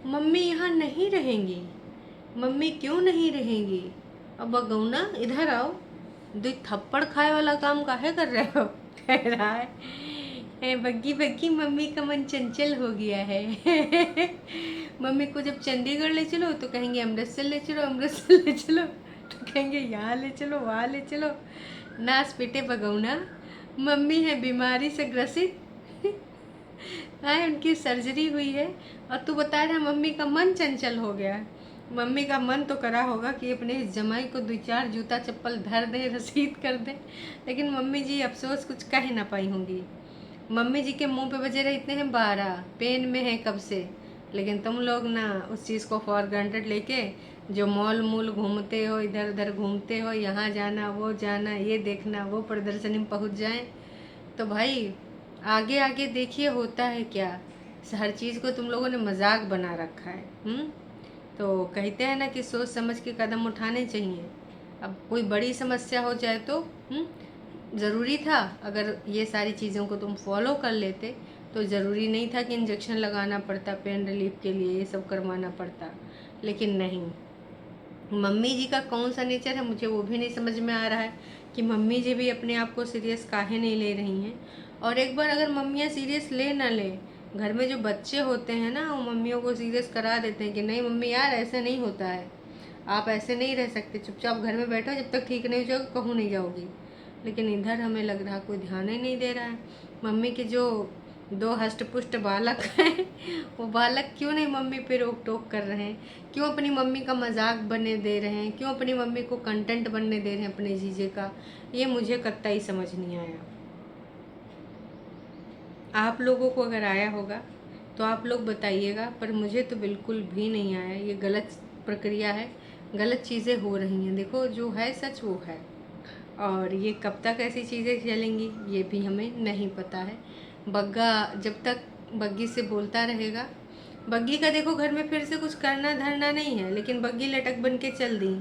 Mummy यहाँ नहीं रहेंगी, मम्मी क्यों नहीं रहेंगी? अब गौना इधर आओ, दो थप्पड़ खाए वाला काम काहे कर रहे हो? कह रहा है, बग्गी बग्गी मम्मी का मन चंचल हो गया है। मम्मी को जब चंडीगढ़ ले चलो तो कहेंगे अमृतसर ले चलो, अमृतसर ले चलो, तो कहेंगे यहाँ ले चलो, वहाँ ले चलो। नास पिटे बगौना, मम्मी है बीमारी से ग्रसित। हाँ, उनकी सर्जरी हुई है और तू बता रहा मम्मी का मन चंचल हो गया। मम्मी का मन तो करा होगा कि अपने इस जमाई को दो चार जूता चप्पल धर दे, रसीद कर दे, लेकिन मम्मी जी अफसोस कुछ कह ना पाई होंगी। मम्मी जी के मुंह पे बजे रहते हैं 12, पेन में है कब से। लेकिन तुम लोग ना उस चीज़ को फॉर ग्रांटेड लेके जो मॉल मूल घूमते हो, इधर उधर घूमते हो, यहाँ जाना वो जाना, ये देखना वो प्रदर्शनी में पहुँच जाएं, तो भाई आगे आगे देखिए होता है क्या। हर चीज़ को तुम लोगों ने मजाक बना रखा है। तो कहते हैं ना कि सोच समझ के कदम उठाने चाहिए। अब कोई बड़ी समस्या हो जाए तो ज़रूरी था अगर ये सारी चीज़ों को तुम फॉलो कर लेते तो ज़रूरी नहीं था कि इंजेक्शन लगाना पड़ता, पेन रिलीफ के लिए ये सब करवाना पड़ता। लेकिन नहीं, मम्मी जी का कौन सा नेचर है मुझे वो भी नहीं समझ में आ रहा है कि मम्मी जी भी अपने आप को सीरियस काहे नहीं ले रही हैं। और एक बार अगर मम्मियाँ सीरियस ले ना ले, घर में जो बच्चे होते हैं ना वो मम्मियों को सीरियस करा देते हैं कि नहीं मम्मी यार ऐसे नहीं होता है, आप ऐसे नहीं रह सकते, चुपचाप घर में बैठो, जब तक ठीक नहीं हो जाओगे कहूँ नहीं जाओगी। लेकिन इधर हमें लग रहा कोई ध्यान ही नहीं दे रहा है। मम्मी के जो दो हष्ट पुष्ट बालक हैं वो बालक क्यों नहीं मम्मी पे रोक टोक कर रहे हैं, क्यों अपनी मम्मी का मजाक बनने दे रहे हैं, क्यों अपनी मम्मी को कंटेंट बनने दे रहे हैं अपने जीजे का, ये मुझे कतई समझ नहीं आया। आप लोगों को अगर आया होगा तो आप लोग बताइएगा, पर मुझे तो बिल्कुल भी नहीं आया। ये गलत प्रक्रिया है, गलत चीज़ें हो रही हैं। देखो जो है सच वो है, और ये कब तक ऐसी चीज़ें चलेंगी ये भी हमें नहीं पता है। बग्गा जब तक बग्गी से बोलता रहेगा, बग्गी का देखो घर में फिर से कुछ करना धरना नहीं है, लेकिन बग्गी लटक बन के चल दी।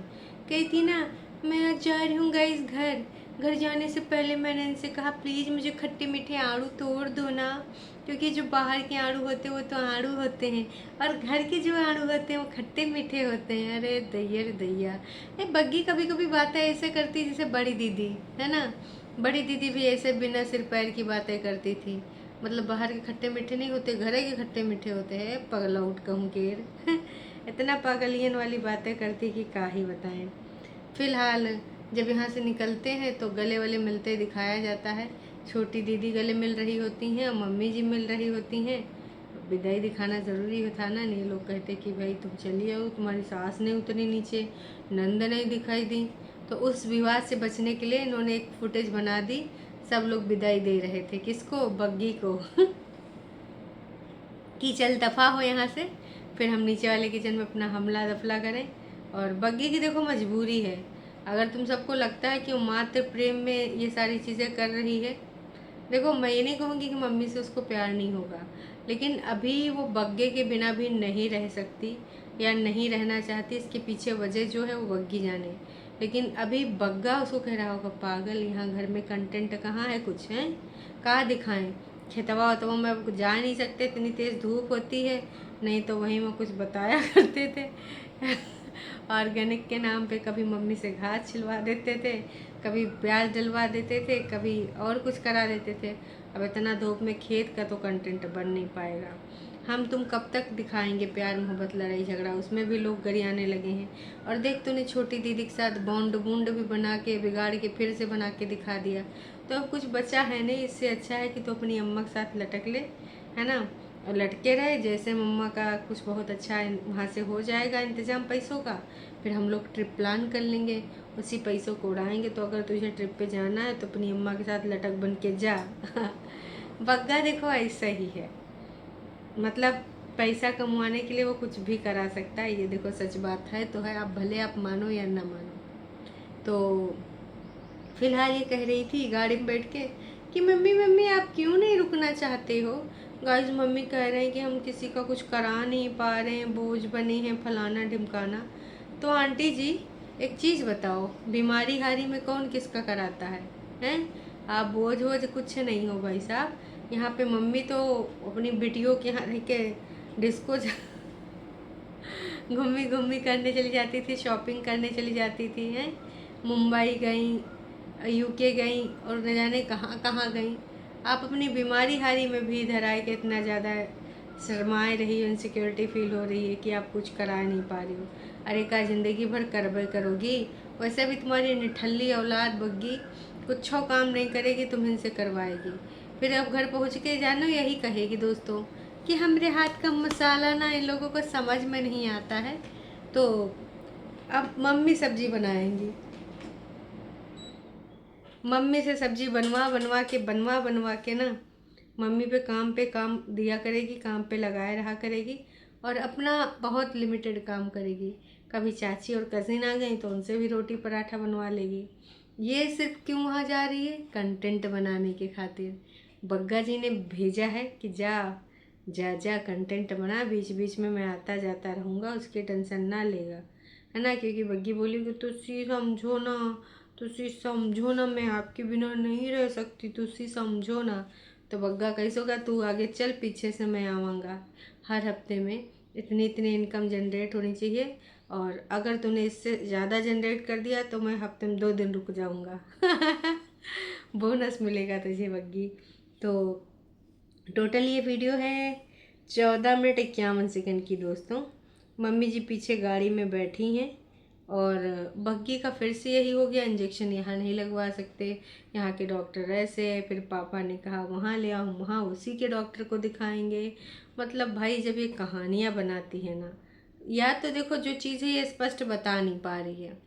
कहती ना मैं आज जा रही हूँ गाइस घर, घर जाने से पहले मैंने इनसे कहा प्लीज़ मुझे खट्टे मीठे आड़ू तोड़ दो ना, क्योंकि जो बाहर के आड़ू होते हैं वो तो आड़ू होते हैं और घर के जो आड़ू होते हैं वो खट्टे मीठे होते हैं। अरे दैया रे दैया, ये बग्गी कभी कभी बातें ऐसे करती जैसे बड़ी दीदी है ना। बड़ी दीदी भी ऐसे बिना सिर पैर की बातें करती थी, मतलब बाहर के खट्टे मीठे नहीं होते, घरे के खट्टे मीठे होते हैं। पगला उठ कहूँ केर इतना पागलियन वाली बातें करती कि क्या ही बताएं। फिलहाल जब यहाँ से निकलते हैं तो गले वाले मिलते दिखाया जाता है। छोटी दीदी गले मिल रही होती हैं और मम्मी जी मिल रही होती हैं। विदाई दिखाना ज़रूरी था ना, नहीं लोग कहते कि भाई तुम चली आओ, तुम्हारी सास नहीं उतरी नीचे, नंद नहीं दिखाई दी। तो उस विवाद से बचने के लिए इन्होंने एक फुटेज बना दी, सब लोग विदाई दे रहे थे किसको, बग्गी को कि चल दफ़ा हो यहाँ से, फिर हम नीचे वाले किचन में अपना हमला दफला करें। और बग्गी की देखो मजबूरी है, अगर तुम सबको लगता है कि वो मातृ प्रेम में ये सारी चीज़ें कर रही है, देखो मैं ये नहीं कहूँगी कि मम्मी से उसको प्यार नहीं होगा, लेकिन अभी वो बग्गे के बिना भी नहीं रह सकती या नहीं रहना चाहती। इसके पीछे वजह जो है वो बग्गी जाने। लेकिन अभी बग्गा उसको कह रहा होगा पागल, यहाँ घर में कंटेंट कहाँ है, कुछ है कहाँ दिखाएं, खेतवा वतवा में अब जा नहीं सकते, इतनी तेज़ धूप होती है, नहीं तो वहीं में कुछ बताया करते थे ऑर्गेनिक के नाम पे कभी मम्मी से घास छिलवा देते थे, कभी प्याज डलवा देते थे, कभी और कुछ करा देते थे। अब इतना धूप में खेत का तो कंटेंट बन नहीं पाएगा। हम तुम कब तक दिखाएंगे प्यार मोहब्बत लड़ाई झगड़ा, उसमें भी लोग गरियाने लगे हैं। और देख तूने छोटी दीदी के साथ बॉन्ड बूंड भी बना के बिगाड़ के फिर से बना के दिखा दिया, तो अब कुछ बचा है नहीं। इससे अच्छा है कि तो अपनी अम्मा के साथ लटक ले, है ना, और लटके रहे। जैसे मम्मा का कुछ बहुत अच्छा वहाँ से हो जाएगा इंतज़ाम पैसों का, फिर हम लोग ट्रिप प्लान कर लेंगे, उसी पैसों को उड़ाएंगे। तो अगर तुझे ट्रिप पे जाना है तो अपनी अम्मा के साथ लटक बन के जा बग्गा देखो ऐसा ही है, मतलब पैसा कमाने के लिए वो कुछ भी करा सकता है। ये देखो सच बात है तो है, आप भले आप मानो या ना मानो। तो फिलहाल ये कह रही थी गाड़ी में बैठ के कि मम्मी मम्मी आप क्यों नहीं रुकना चाहते हो। गाइस मम्मी कह रहे हैं कि हम किसी का कुछ करा नहीं पा रहे हैं, बोझ बने हैं, फलाना ढिमकाना। तो आंटी जी एक चीज़ बताओ, बीमारी हारी में कौन किसका कराता है? आप बोझ वोझ कुछ नहीं हो भाई साहब। यहाँ पे मम्मी तो अपनी बिटियों के यहाँ रह के डिस्को घूमी घूमी करने चली जाती थी, शॉपिंग करने चली जाती थी हैं। मुंबई गई, यूके गई और न जाने कहाँ कहाँ गई। आप अपनी बीमारी हारी में भी इधर आए के इतना ज़्यादा शर्माए रही हो, इनसिक्योरिटी फील हो रही है कि आप कुछ करा नहीं पा रही हो। अरे का ज़िंदगी भर करबे करोगी, वैसे भी तुम्हारी निठल्ली औलाद बग्गी कुछ काम नहीं करेगी, तुम इनसे करवाएगी। फिर अब घर पहुँच के जानो यही कहेगी दोस्तों कि हमरे हाथ का मसाला ना इन लोगों को समझ में नहीं आता है। तो अब मम्मी सब्जी बनाएंगी, मम्मी से सब्जी बनवा के ना मम्मी पे काम दिया करेगी, काम पे लगाए रहा करेगी और अपना बहुत लिमिटेड काम करेगी। कभी चाची और कज़िन आ गई तो उनसे भी रोटी पराठा बनवा लेगी। ये सिर्फ क्यों वहाँ जा रही है? कंटेंट बनाने के खातिर। बग्गा जी ने भेजा है कि जा जा जा कंटेंट बना, बीच बीच में मैं आता जाता रहूँगा, उसकी टेंशन ना लेगा, है ना। क्योंकि बग्गी बोली कि तुसी समझो ना, तुसी समझो ना, मैं आपके बिना नहीं रह सकती, तुसी समझो ना। तो बग्गा कैसे होगा, तू आगे चल, पीछे से मैं आऊँगा। हर हफ्ते में इतनी इतनी इनकम जनरेट होनी चाहिए और अगर तूने इससे ज़्यादा जनरेट कर दिया तो मैं हफ्ते में 2 दिन रुक जाऊँगा। बोनस मिलेगा तुझे बग्गी। तो टोटल ये वीडियो है 14 मिनट 51 सेकंड की दोस्तों। मम्मी जी पीछे गाड़ी में बैठी हैं और बग्गी का फिर से यही हो गया, इंजेक्शन यहाँ नहीं लगवा सकते, यहाँ के डॉक्टर ऐसे। फिर पापा ने कहा वहाँ ले आओ, वहाँ उसी के डॉक्टर को दिखाएंगे। मतलब भाई जब ये कहानियाँ बनाती है ना, या तो देखो जो चीज़ें ये स्पष्ट बता नहीं पा रही है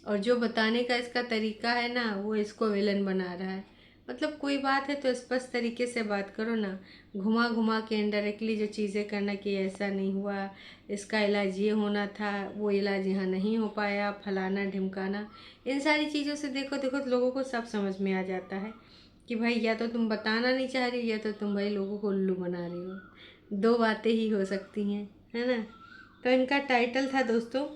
और जो बताने का इसका तरीका है ना, वो इसको विलन बना रहा है। मतलब कोई बात है तो स्पष्ट तरीके से बात करो ना, घुमा घुमा के इनडायरेक्टली जो चीज़ें करना कि ऐसा नहीं हुआ, इसका इलाज ये होना था, वो इलाज यहाँ नहीं हो पाया, फलाना ढिमकाना। इन सारी चीज़ों से देखो देखो तो लोगों को सब समझ में आ जाता है कि भाई या तो तुम बताना नहीं चाह रही हो या तो तुम भाई लोगों को उल्लू बना रही हो। दो बातें ही हो सकती हैं, है ना। तो इनका टाइटल था दोस्तों,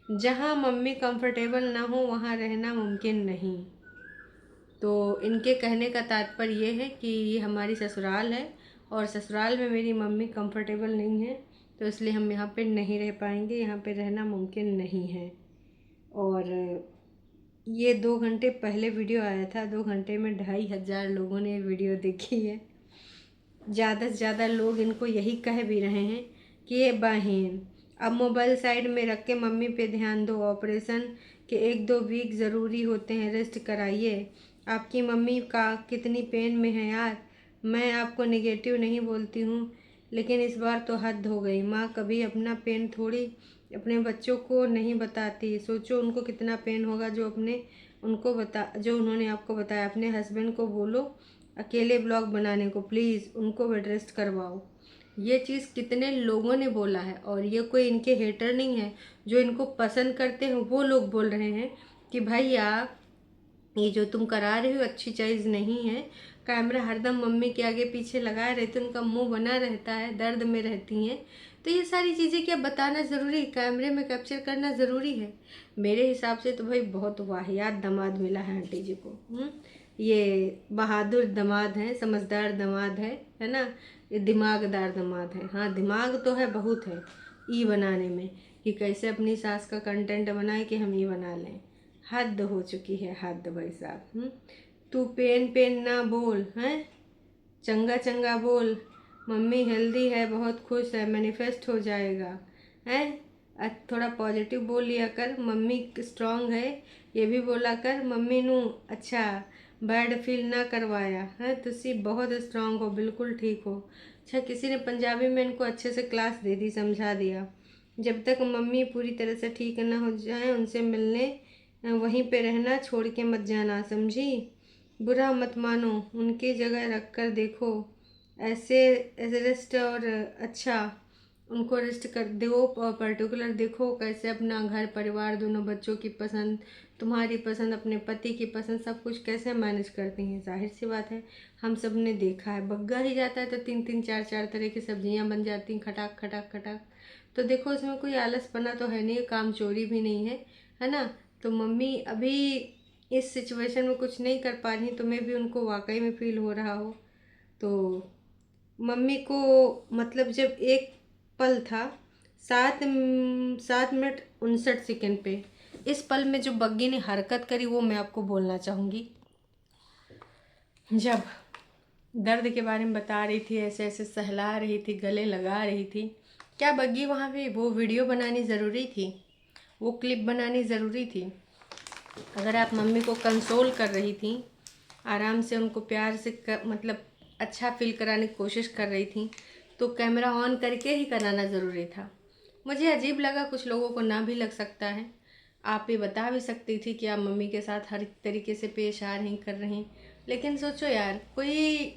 जहाँ मम्मी कंफर्टेबल ना हो वहाँ रहना मुमकिन नहीं। तो इनके कहने का तात्पर्य ये है कि ये हमारी ससुराल है और ससुराल में मेरी मम्मी कंफर्टेबल नहीं है, तो इसलिए हम यहाँ पे नहीं रह पाएंगे, यहाँ पे रहना मुमकिन नहीं है। और ये 2 घंटे पहले वीडियो आया था, 2 घंटे में 2500 लोगों ने वीडियो देखी है। ज़्यादा से ज़्यादा लोग इनको यही कह भी रहे हैं कि ये बहन अब मोबाइल साइड में रख के मम्मी पे ध्यान दो, ऑपरेशन के 1-2 वीक ज़रूरी होते हैं, रेस्ट कराइए। आपकी मम्मी का कितनी पेन में है यार। मैं आपको नेगेटिव नहीं बोलती हूँ, लेकिन इस बार तो हद हो गई। माँ कभी अपना पेन थोड़ी अपने बच्चों को नहीं बताती। सोचो उनको कितना पेन होगा जो उन्होंने आपको बताया। अपने हस्बैंड को बोलो अकेले ब्लॉग बनाने को, प्लीज़ उनको बेड रेस्ट करवाओ। ये चीज़ कितने लोगों ने बोला है और ये कोई इनके हेटर नहीं है, जो इनको पसंद करते हैं वो लोग बोल रहे हैं कि भैया ये जो तुम करा रहे हो अच्छी चीज़ नहीं है। कैमरा हरदम मम्मी के आगे पीछे लगाए रहते, उनका मुंह बना रहता है, दर्द में रहती हैं। तो ये सारी चीज़ें क्या बताना ज़रूरी, कैमरे में कैप्चर करना ज़रूरी है? मेरे हिसाब से तो भाई बहुत वाहियात दामाद मिला है आंटी जी को। ये बहादुर दामाद है, समझदार दामाद है ना। ये दिमागदार दामाद है। हाँ दिमाग तो है, बहुत है ई बनाने में कि कैसे अपनी सास का कंटेंट बनाए कि हम ये बना लें। हद हो चुकी है, हद भाई साहब। तू पेन पेन ना बोल, हैं चंगा चंगा बोल। मम्मी हेल्दी है, बहुत खुश है, मैनिफेस्ट हो जाएगा, हैं थोड़ा पॉजिटिव बोल लिया कर। मम्मी स्ट्रांग है ये भी बोला कर। मम्मी नू अच्छा बैड फील ना करवाया है, तुसी बहुत स्ट्रांग हो, बिल्कुल ठीक हो। अच्छा किसी ने पंजाबी में इनको अच्छे से क्लास दे दी, समझा दिया। जब तक मम्मी पूरी तरह से ठीक ना हो जाए उनसे मिलने वहीं पे रहना, छोड़ के मत जाना, समझी। बुरा मत मानो, उनकी जगह रख कर देखो। ऐसे ऐसे रेस्ट और अच्छा उनको रेस्ट कर दो और पर्टिकुलर देखो कैसे अपना घर परिवार, दोनों बच्चों की पसंद, तुम्हारी पसंद, अपने पति की पसंद, सब कुछ कैसे मैनेज करती हैं। जाहिर सी बात है हम सब ने देखा है, बग्गा ही जाता है तो 3-3 4-4 तरह की सब्जियां बन जाती हैं, खटाक खटाक खटाक। तो देखो इसमें कोई आलसपना तो है नहीं, काम चोरी भी नहीं है ना। तो मम्मी अभी इस सिचुएशन में कुछ नहीं कर पा रही, तुम्हें भी उनको वाकई में फील हो रहा हो। तो मम्मी को मतलब जब एक पल था 7 मिनट 59 सेकंड पे इस पल में जो बग्गी ने हरकत करी वो मैं आपको बोलना चाहूँगी। जब दर्द के बारे में बता रही थी, ऐसे ऐसे सहला रही थी, गले लगा रही थी, क्या बग्गी वहाँ पे वो वीडियो बनानी ज़रूरी थी? वो क्लिप बनानी ज़रूरी थी? अगर आप मम्मी को कंसोल कर रही थी, आराम से उनको प्यार से मतलब अच्छा फील कराने की कोशिश कर रही थी, तो कैमरा ऑन करके ही कराना ज़रूरी था। मुझे अजीब लगा, कुछ लोगों को ना भी लग सकता है। आप ये बता भी सकती थी कि आप मम्मी के साथ हर तरीके से पेश आ रही, कर रही, लेकिन सोचो यार, कोई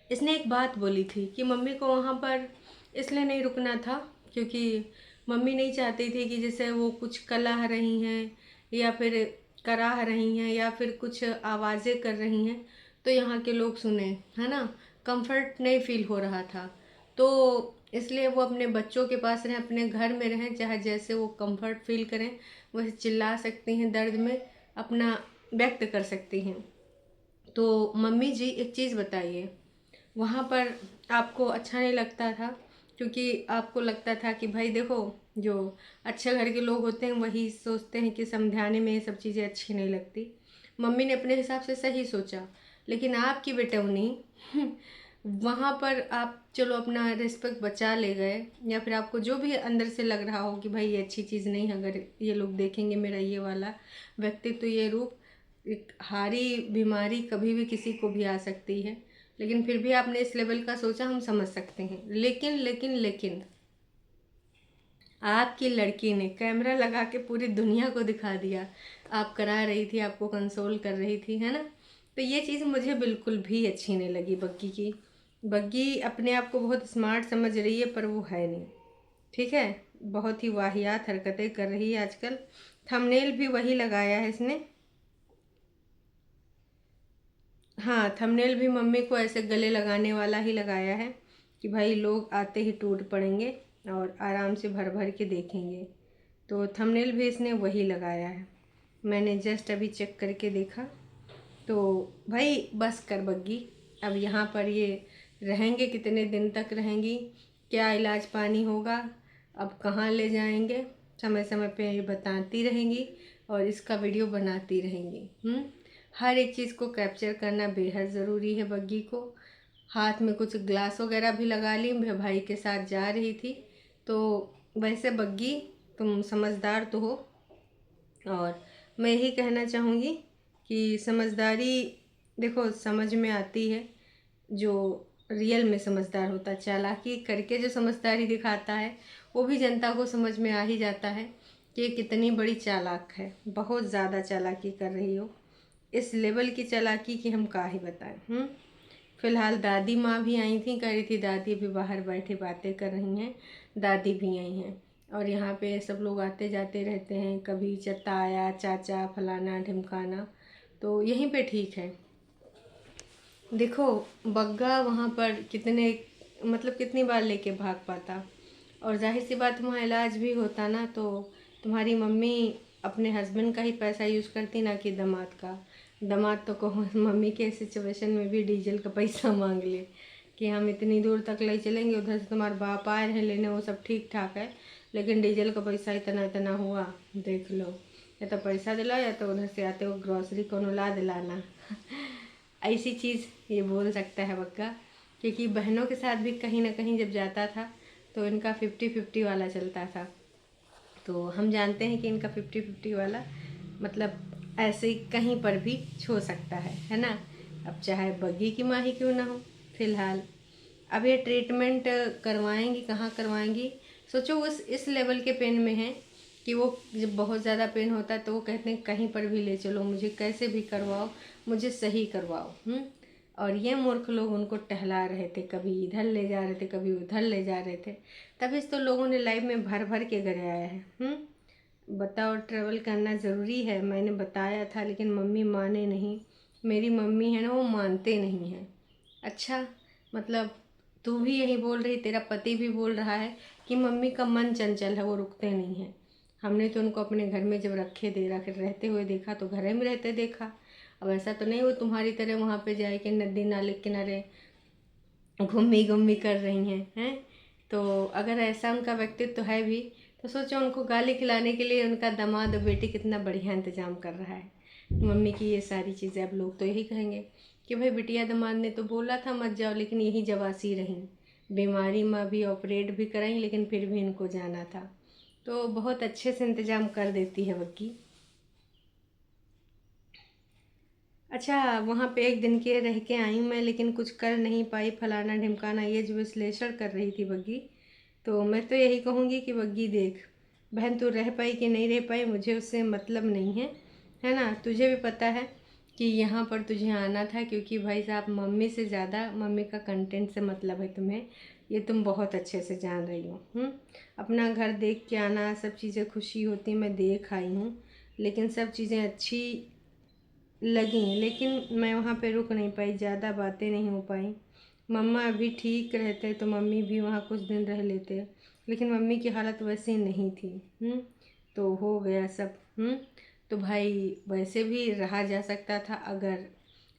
इसने एक बात बोली थी कि मम्मी को वहाँ पर इसलिए नहीं रुकना था क्योंकि मम्मी नहीं चाहती थी कि जैसे वो कुछ कलह रही हैं या फिर कराह रही हैं या फिर कुछ आवाज़ें कर रही हैं तो यहाँ के लोग सुने, है ना। कंफर्ट नहीं फील हो रहा था, तो इसलिए वो अपने बच्चों के पास रहें, अपने घर में रहें, चाहे जैसे वो कंफर्ट फील करें वैसे चिल्ला सकती हैं, दर्द में अपना व्यक्त कर सकती हैं। तो मम्मी जी एक चीज़ बताइए, वहाँ पर आपको अच्छा नहीं लगता था क्योंकि आपको लगता था कि भाई देखो, जो अच्छे घर के लोग होते हैं वही सोचते हैं कि समझाने में ये सब चीज़ें अच्छी नहीं लगती। मम्मी ने अपने हिसाब से सही सोचा, लेकिन आपकी बेटौनी वहाँ पर आप चलो अपना रिस्पेक्ट बचा ले गए, या फिर आपको जो भी अंदर से लग रहा हो कि भाई ये अच्छी चीज़ नहीं है, अगर ये लोग देखेंगे मेरा ये वाला व्यक्तित्व, ये रूप, एक हारी बीमारी कभी भी किसी को भी आ सकती है, लेकिन फिर भी आपने इस लेवल का सोचा, हम समझ सकते हैं। लेकिन लेकिन लेकिन आपकी लड़की ने कैमरा लगा के पूरी दुनिया को दिखा दिया, आप करा रही थी, आपको कंसोल कर रही थी, है ना। तो ये चीज़ मुझे बिल्कुल भी अच्छी नहीं लगी बग्गी की। बग्गी अपने आप को बहुत स्मार्ट समझ रही है पर वो है नहीं, ठीक है। बहुत ही वाहियात हरकतें कर रही है आजकल। थंबनेल भी वही लगाया है इसने। हाँ, थंबनेल भी मम्मी को ऐसे गले लगाने वाला ही लगाया है कि भाई लोग आते ही टूट पड़ेंगे और आराम से भर भर के देखेंगे। तो थंबनेल भी इसने वही लगाया है, मैंने जस्ट अभी चेक करके देखा। तो भाई बस कर बग्गी, अब यहाँ पर ये रहेंगे, कितने दिन तक रहेंगी, क्या इलाज पानी होगा, अब कहाँ ले जाएंगे, समय समय पे ये बताती रहेंगी और इसका वीडियो बनाती रहेंगी। हर एक चीज़ को कैप्चर करना बेहद ज़रूरी है बग्गी को। हाथ में कुछ ग्लास वगैरह भी लगा ली, मैं भाई के साथ जा रही थी। तो वैसे बग्गी तुम समझदार तो हो, और मैं यही कहना चाहूँगी कि समझदारी देखो समझ में आती है जो रियल में समझदार होता है। चालाकी करके जो समझदारी दिखाता है वो भी जनता को समझ में आ ही जाता है कि ये कितनी बड़ी चालाक है, बहुत ज़्यादा चालाकी कर रही हो। इस लेवल की चालाकी की हम का ही बताएं। फिलहाल दादी माँ भी आई थी, कह रही थी दादी भी बाहर बैठे बातें कर रही हैं, दादी भी आई हैं। और यहाँ पे सब लोग आते जाते रहते हैं, कभी चताया चाचा फलाना ढिमकाना, तो यहीं पे ठीक है। देखो बग्गा वहाँ पर कितने मतलब कितनी बार लेके भाग पाता, और जाहिर सी बात वहाँ इलाज भी होता ना, तो तुम्हारी मम्मी अपने हस्बैंड का ही पैसा यूज़ करती ना कि दामाद का। दामाद तो कहो मम्मी के सिचुएशन में भी डीजल का पैसा मांग ले कि हम इतनी दूर तक ले चलेंगे, उधर से तुम्हारे बाप आए हैं लेने, वो सब ठीक ठाक है, लेकिन डीजल का पैसा इतना इतना हुआ, देख लो, या तो पैसा दिलाओ या तो उधर से आते हो ग्रॉसरी कोनो ला दिलाना। ऐसी चीज़ ये बोल सकता है बग्गा, क्योंकि बहनों के साथ भी कहीं ना कहीं जब जाता था तो इनका 50-50 वाला चलता था। तो हम जानते हैं कि इनका 50-50 वाला मतलब ऐसे ही कहीं पर भी छो सकता है ना। अब चाहे बग्गी की माँ ही क्यों ना हो। फिलहाल अब ये ट्रीटमेंट करवाएंगी, कहाँ करवाएंगी, सोचो उस इस लेवल के पेन में है कि वो जब बहुत ज़्यादा पेन होता है तो वो कहते हैं कहीं पर भी ले चलो, मुझे कैसे भी करवाओ, मुझे सही करवाओ। और ये मूर्ख लोग उनको टहला रहे थे, कभी इधर ले जा रहे थे, कभी उधर ले जा रहे थे, तभी तो लोगों ने लाइफ में भर भर के घर आया है। बताओ, ट्रैवल करना ज़रूरी है, मैंने बताया था लेकिन मम्मी माने नहीं। मेरी मम्मी है ना, वो मानते नहीं हैं। अच्छा, मतलब तू भी यही बोल रही, तेरा पति भी बोल रहा है कि मम्मी का मन चंचल है, वो रुकते नहीं हैं। हमने तो उनको अपने घर में जब रखे दे रखे रहते हुए देखा तो घर में रहते देखा। अब ऐसा तो नहीं वो तुम्हारी तरह वहाँ पे जाए कि नदी नाले किनारे घूमी घूमी कर रही हैं। तो अगर ऐसा उनका व्यक्तित्व है भी तो सोचो उनको गाली खिलाने के लिए उनका दामाद और बेटी कितना बढ़िया इंतजाम कर रहा है। मम्मी की ये सारी चीज़ें अब लोग तो यही कहेंगे कि भाई बिटिया दामाद ने तो बोला था मत जाओ, लेकिन यही जवासी रहीं, बीमारी में भी ऑपरेट भी कराई लेकिन फिर भी इनको जाना था। तो बहुत अच्छे से इंतज़ाम कर देती है बग्गी। अच्छा, वहाँ पे एक दिन के रह के आई मैं, लेकिन कुछ कर नहीं पाई, फलाना ढिमकाना, ये जो विश्लेषण कर रही थी बग्गी। तो मैं तो यही कहूँगी कि बग्गी देख, बहन तू रह पाई कि नहीं रह पाई मुझे उससे मतलब नहीं है ना। तुझे भी पता है कि यहाँ पर तुझे आना था, क्योंकि भाई साहब मम्मी से ज़्यादा मम्मी का कंटेंट से मतलब है तुम्हें, ये तुम बहुत अच्छे से जान रही हो। अपना घर देख के आना, सब चीज़ें खुशी होती मैं देख आई हूँ, लेकिन सब चीज़ें अच्छी लगी, लेकिन मैं वहाँ पे रुक नहीं पाई, ज़्यादा बातें नहीं हो पाई। मम्मा अभी ठीक रहते तो मम्मी भी वहाँ कुछ दिन रह लेते, लेकिन मम्मी की हालत वैसी नहीं थी। तो हो गया सब। तो भाई वैसे भी रहा जा सकता था अगर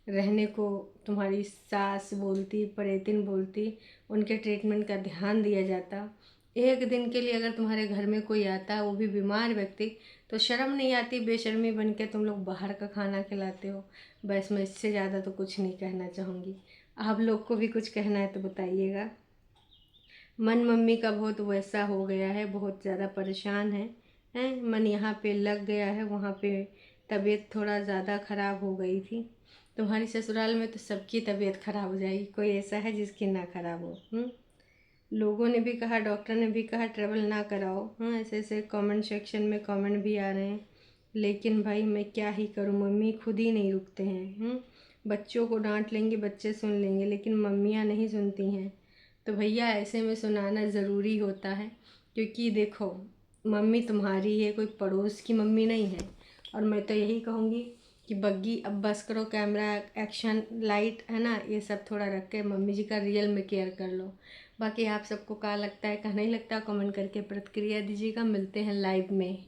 रहने को तुम्हारी सास बोलती, परेतिन बोलती, उनके ट्रीटमेंट का ध्यान दिया जाता। एक दिन के लिए अगर तुम्हारे घर में कोई आता, वो भी बीमार व्यक्ति, तो शर्म नहीं आती? बेशर्मी बन के तुम लोग बाहर का खाना खिलाते हो। बस मैं इससे ज़्यादा तो कुछ नहीं कहना चाहूँगी। आप लोग को भी कुछ कहना है तो बताइएगा। मन मम्मी का बहुत वैसा हो गया है, बहुत ज़्यादा परेशान है मन यहाँ पे लग गया है, वहाँ पे तबीयत थोड़ा ज़्यादा ख़राब हो गई थी। तुम्हारी ससुराल में तो सबकी तबीयत ख़राब हो जाएगी, कोई ऐसा है जिसकी ना ख़राब हो। लोगों ने भी कहा, डॉक्टर ने भी कहा ट्रैवल ना कराओ। ऐसे ऐसे कमेंट सेक्शन में कमेंट भी आ रहे हैं, लेकिन भाई मैं क्या ही करूँ, मम्मी खुद ही नहीं रुकते हैं। बच्चों को डांट लेंगे, बच्चे सुन लेंगे, लेकिन मम्मियाँ नहीं सुनती हैं। तो भैया ऐसे में सुनाना ज़रूरी होता है, क्योंकि देखो मम्मी तुम्हारी है, कोई पड़ोस की मम्मी नहीं है। और मैं तो यही कहूँगी कि बग्गी अब बस करो, कैमरा एक्शन लाइट है ना, ये सब थोड़ा रख के मम्मी जी का रियल में केयर कर लो। बाकी आप सबको क्या लगता है क्या नहीं लगता, कमेंट करके प्रतिक्रिया दीजिएगा। मिलते हैं लाइव में।